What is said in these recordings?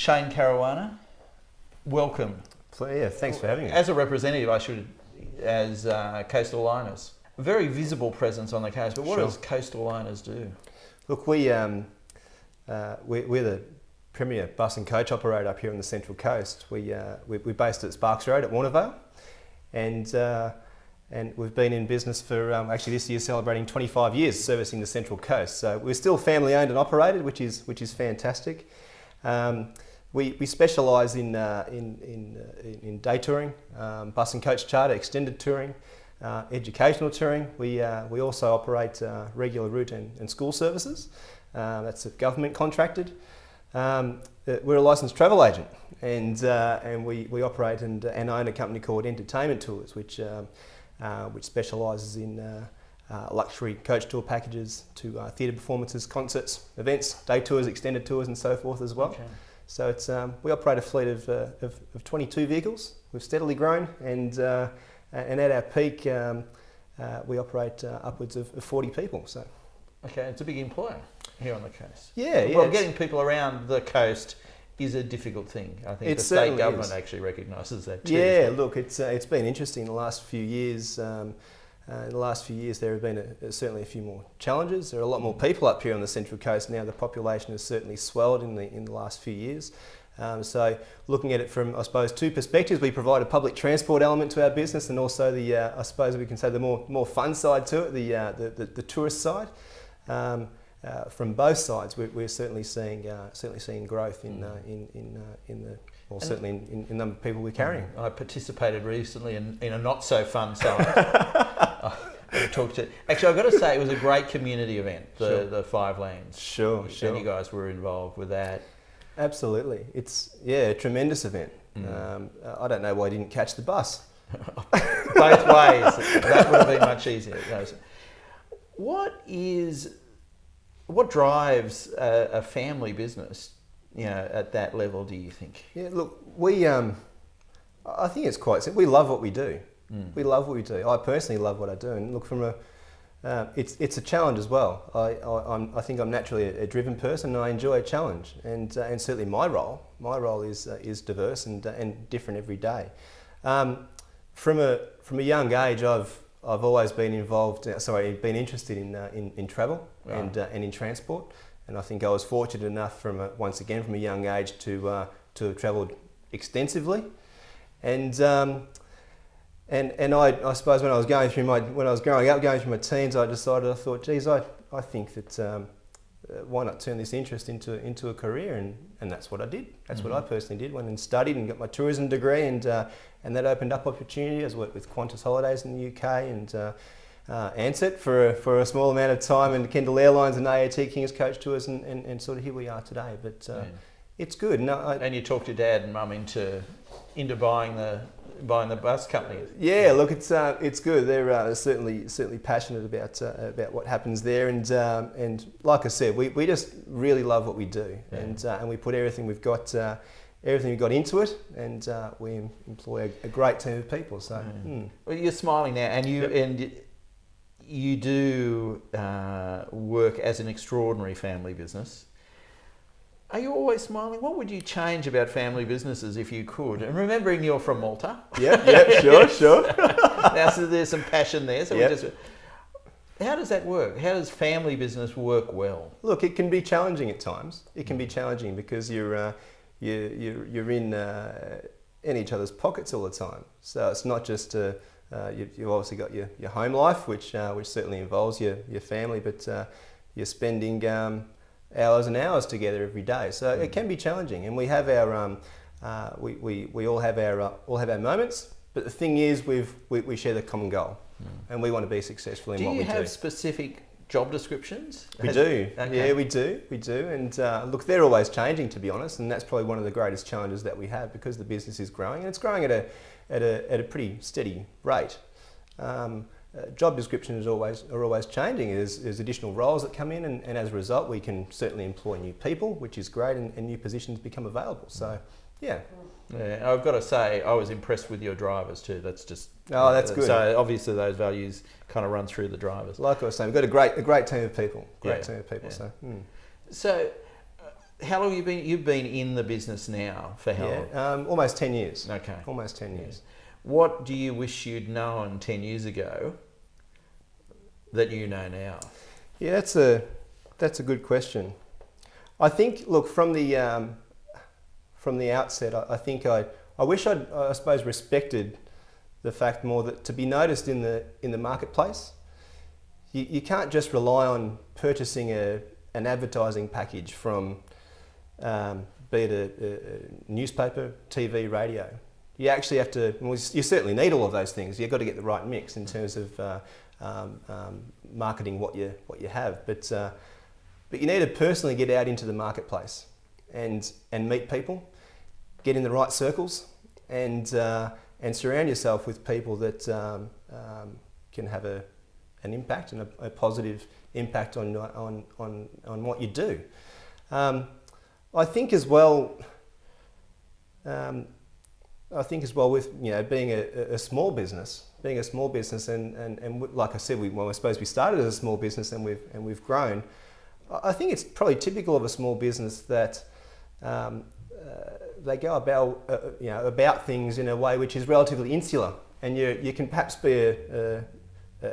Shane Caruana, welcome. Yeah, thanks for having me. As a representative, as Coastal Liners. A very visible presence on the coast, but what does Coastal Liners do? Look, we're the premier bus and coach operator up here on the Central Coast. We're based at Sparks Road at Warnervale, and we've been in business for actually this year celebrating 25 years servicing the Central Coast. So we're still family owned and operated, which is fantastic. We specialise in day touring, bus and coach charter, extended touring, educational touring. We also operate regular route and school services. That's government contracted. We're a licensed travel agent, and we operate and own a company called Entertainment Tours, which specialises in luxury coach tour packages to theatre performances, concerts, events, day tours, extended tours, and so forth as well. Okay. So it's we operate a fleet of 22 vehicles. We've steadily grown, and at our peak, we operate upwards of 40 people. So, okay, it's a big employer here on the coast. Yeah. Well, getting people around the coast is a difficult thing. I think the state government actually recognises that too. Yeah, look, it's been interesting the last few years. In the last few years, there have been certainly a few more challenges. There are a lot more people up here on the Central Coast now. The population has certainly swelled in the last few years. So looking at it from, I suppose, two perspectives, we provide a public transport element to our business, and also the, I suppose we can say, the more fun side to it, the tourist side. From both sides, we're certainly seeing growth in the number of people we're carrying. I participated recently in a not so fun side. Actually, I've got to say, it was a great community event, the Five Lanes. Sure. And you guys were involved with that. Absolutely. It's a tremendous event. I don't know why I didn't catch the bus. Both ways. That would have been much easier. What drives a family business, at that level, do you think? Yeah, look, I think it's quite simple. We love what we do. We love what we do. I personally love what I do, and look, it's a challenge as well. I think I'm naturally a driven person, and I enjoy a challenge. And certainly my role is diverse and different every day. From a young age, I've always been been interested in travel and in transport. And I think I was fortunate enough once again from a young age to have travelled extensively. And I suppose when I was growing up, going through my teens, I thought, geez, I think that why not turn this interest into a career, and that's what I did. That's what I personally did. Went and studied and got my tourism degree, and that opened up opportunities. I worked with Qantas Holidays in the UK and Ansett for a small amount of time, and Kendall Airlines and AAT King's Coach Tours, and sort of here we are today. But it's good. And you talked your dad and mum into buying the bus company. Yeah, look, it's good. They're certainly passionate about what happens there, and like I said, we just really love what we do, and we put everything we've got into it, and we employ a great team of people. So, Well, you're smiling now, and you do work as an extraordinary family business. Are you always smiling? What would you change about family businesses if you could? And remembering you're from Malta. Yeah, sure. Now, so there's some passion there. So how does that work? How does family business work well? Look, it can be challenging at times. It can be challenging because you're in each other's pockets all the time. So it's not just you've obviously got your home life, which certainly involves your family, but you're spending hours and hours together every day. So it can be challenging, and we have our we all have our moments. But the thing is, we share the common goal, and we want to be successful in what we do. Do you have specific job descriptions? We do. Okay. Yeah, we do. And look, they're always changing, to be honest, and that's probably one of the greatest challenges that we have, because the business is growing, and it's growing at a pretty steady rate. Job descriptions are always changing. There's additional roles that come in, and as a result, we can certainly employ new people, which is great, and new positions become available. So, yeah. Yeah, I've got to say, I was impressed with your drivers too. That's just that's good. So obviously, those values kind of run through the drivers. Like I was saying, we've got a great team of people. Team of people. Yeah. So. So, how long have you been? You've been in the business now for how long? Yeah, almost 10 years. Okay. Almost 10 years. What do you wish you'd known 10 years ago that you know now? Yeah, that's a good question. I think, look, from the outset, I think I wish I suppose, respected the fact more that to be noticed in the marketplace, you can't just rely on purchasing an advertising package from, be it a newspaper, TV, radio. You actually have to, well, you certainly need all of those things. You've got to get the right mix in terms of marketing what you have. But you need to personally get out into the marketplace and meet people, get in the right circles, and surround yourself with people that can have an impact and a positive impact on what you do. I think as well. With being a small business, and like I said, I suppose we started as a small business and we've grown. I think it's probably typical of a small business that they go about things in a way which is relatively insular, and you can perhaps be a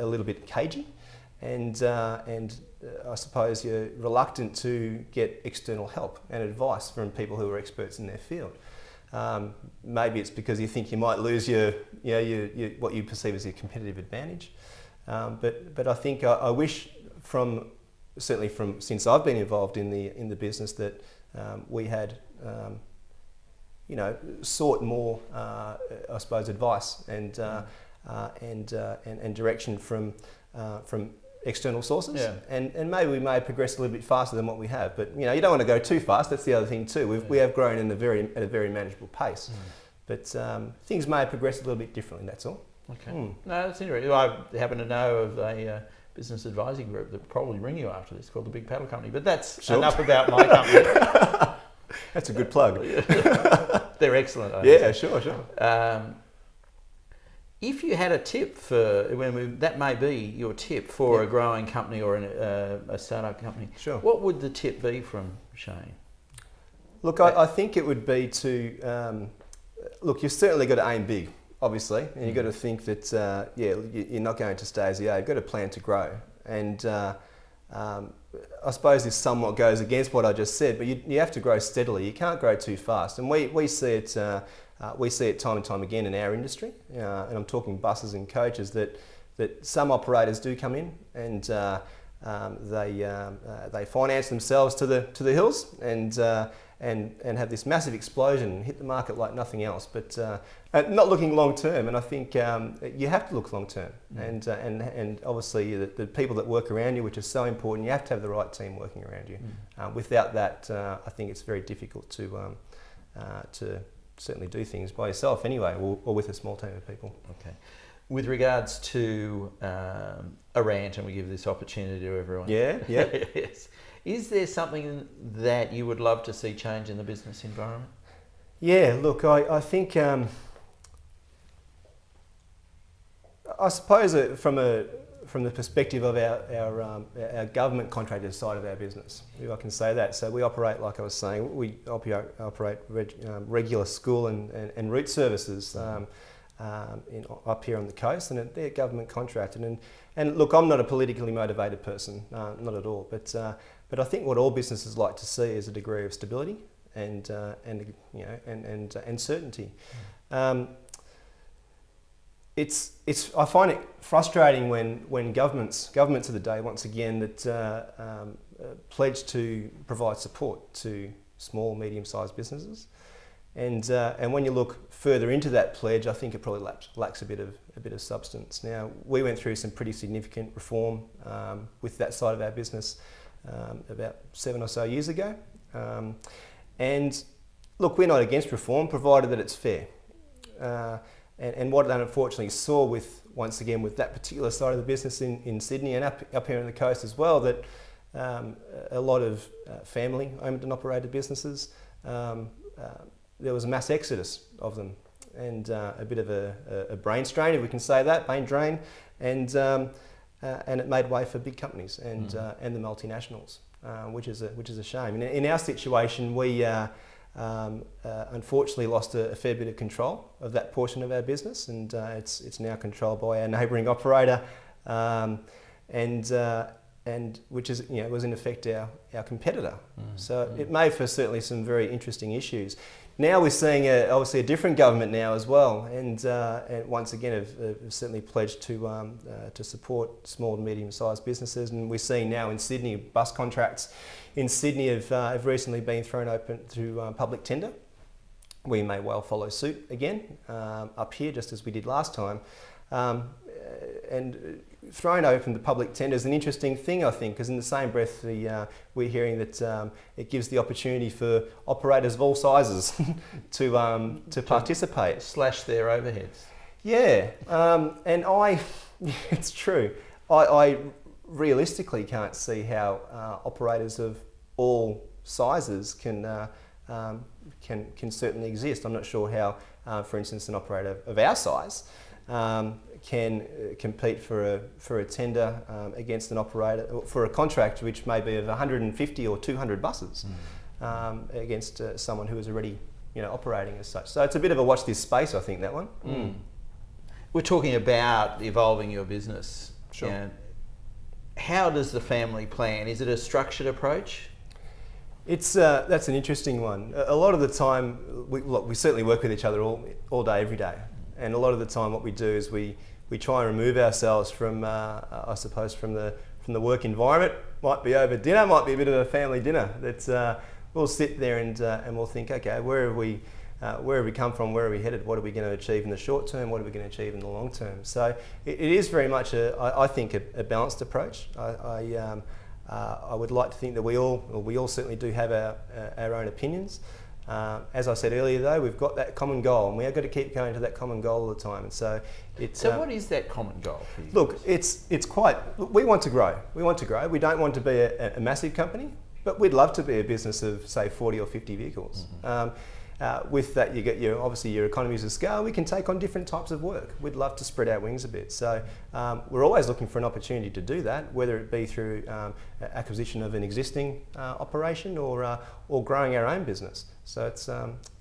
little bit cagey, and I suppose you're reluctant to get external help and advice from people who are experts in their field. Maybe it's because you think you might lose your what you perceive as your competitive advantage. But I think I wish certainly from since I've been involved in the business that we had sought more I suppose advice and direction from external sources, and maybe we may have progressed a little bit faster than what we have, but you don't want to go too fast. That's the other thing too. We have grown at a very manageable pace, but things may have progressed a little bit differently. That's all. Okay. No, that's interesting. I happen to know of a business advising group that will probably ring you after this, called the Big Paddle Company. But that's enough about my company. That's a good plug. They're excellent. Yeah, sure. If you had a tip that may be your tip for a growing company or a startup company, sure. What would the tip be from Shane? Look, I think it would be to you've certainly got to aim big, obviously, and you've got to think that you're not going to stay as you are. You've got to plan to grow, and I suppose this somewhat goes against what I just said, but you have to grow steadily. You can't grow too fast, and we see it. We see it time and time again in our industry, and I'm talking buses and coaches, that some operators do come in and they finance themselves to the hills and have this massive explosion and hit the market like nothing else, but not looking long term. And I think you have to look long term, and obviously the people that work around you, which is so important. You have to have the right team working around you. Without that, I think it's very difficult to certainly do things by yourself anyway, or with a small team of people. Okay. With regards to a rant, and we give this opportunity to everyone. Yeah. Yes. Is there something that you would love to see change in the business environment? Yeah, look, I think, I suppose from the perspective of our government contracted side of our business, if I can say that. So we operate, like I was saying, we operate regular school and route services up here on the coast, and they're government contracted. And look, I'm not a politically motivated person, not at all. But I think what all businesses like to see is a degree of stability and certainty. I find it frustrating when governments of the day, once again, that pledge to provide support to small, medium-sized businesses, and when you look further into that pledge, I think it probably lacks a bit of substance. Now, we went through some pretty significant reform with that side of our business about 7 or so years ago, and look, we're not against reform, provided that it's fair. And what I unfortunately saw once again with that particular side of the business in Sydney and up here on the coast as well, that a lot of family owned and operated businesses, there was a mass exodus of them, and a bit of a brain strain, if we can say that, brain drain, and and it made way for big companies and the multinationals, which is a shame. In our situation, we unfortunately lost a fair bit of control of that portion of our business, and it's now controlled by our neighbouring operator, and which is, was in effect our competitor. So it made for certainly some very interesting issues. Now we're seeing obviously a different government now as well, and once again have certainly pledged to support small and medium-sized businesses. And we're seeing now in Sydney, bus contracts in Sydney have recently been thrown open to public tender. We may well follow suit again up here, just as we did last time. And throwing open the public tender is an interesting thing, I think, because in the same breath we're hearing that it gives the opportunity for operators of all sizes to participate. Slash their overheads. Yeah, and it's true. I realistically can't see how operators of all sizes can certainly exist. I'm not sure how, for instance, an operator of our size can compete for a tender against an operator for a contract which may be of 150 or 200 buses against someone who is already operating as such. So it's a bit of a watch this space, I think, that one. We're talking about evolving your business. Sure. How does the family plan? Is it a structured approach? That's an interesting one. A lot of the time, we certainly work with each other all day, every day. And a lot of the time what we do is we try and remove ourselves from, I suppose, from the work environment. Might be over dinner, might be a bit of a family dinner. That we'll sit there and we'll think, okay, where have we come from, where are we headed, what are we going to achieve in the short term, what are we going to achieve in the long term. So it is very much, I think, a balanced approach. I would like to think that we all certainly do have our own opinions. As I said earlier, though, we've got that common goal, and we have got to keep going to that common goal all the time. And so, what is that common goal for you? Look, we want to grow. We want to grow. We don't want to be a massive company, but we'd love to be a business of, say, 40 or 50 vehicles. With that, you get obviously your economies of scale. We can take on different types of work. We'd love to spread our wings a bit. So we're always looking for an opportunity to do that, whether it be through acquisition of an existing operation or growing our own business. So it's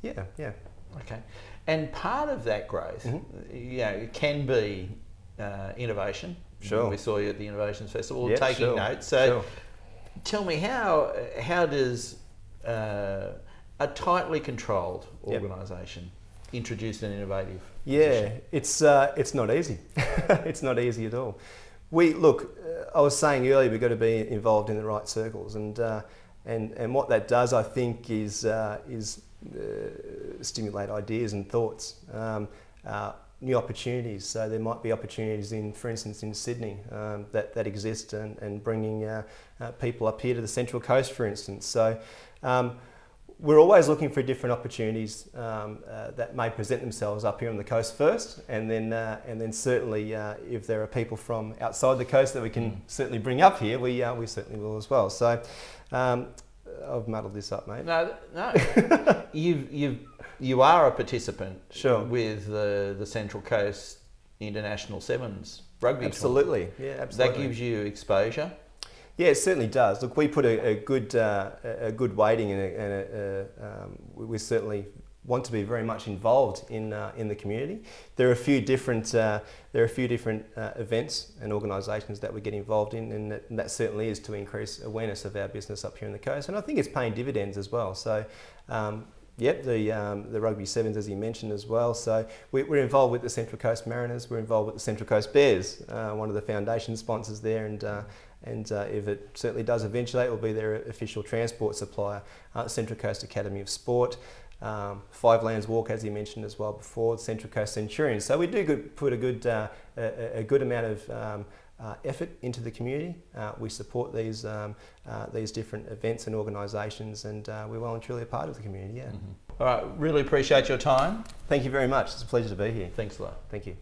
yeah. Okay, and part of that growth, it can be innovation. Sure. We saw you at the Innovations Festival taking notes. So tell me, how does a tightly controlled organisation introduce an innovative position? It's not easy. It's not easy at all. I was saying earlier, we've got to be involved in the right circles, and what that does, I think, is stimulate ideas and thoughts, new opportunities. So there might be opportunities for instance, in Sydney that exist, and bringing people up here to the Central Coast, for instance. So we're always looking for different opportunities that may present themselves up here on the coast first, and then certainly if there are people from outside the coast that we can certainly bring up here, we certainly will as well. So I've muddled this up, mate. No. You are a participant with the Central Coast International Sevens rugby. Absolutely, tournament. yeah, absolutely. That gives you exposure. Yeah, it certainly does. Look, we put a good weighting in we certainly want to be very much involved in the community. There are a few different events and organisations that we get involved in, and that certainly is to increase awareness of our business up here on the coast. And I think it's paying dividends as well. So. The Rugby Sevens, as you mentioned, as well. So we're involved with the Central Coast Mariners. We're involved with the Central Coast Bears, one of the foundation sponsors there, and if it certainly does eventuate, we'll be their official transport supplier. Central Coast Academy of Sport, Five Lands Walk, as you mentioned as well before, the Central Coast Centurions. So we do put a good amount of effort into the community. We support these different events and organisations, and we're well and truly a part of the community. Yeah. All right, really appreciate your time. Thank you very much. It's a pleasure to be here. Thanks a lot. Thank you.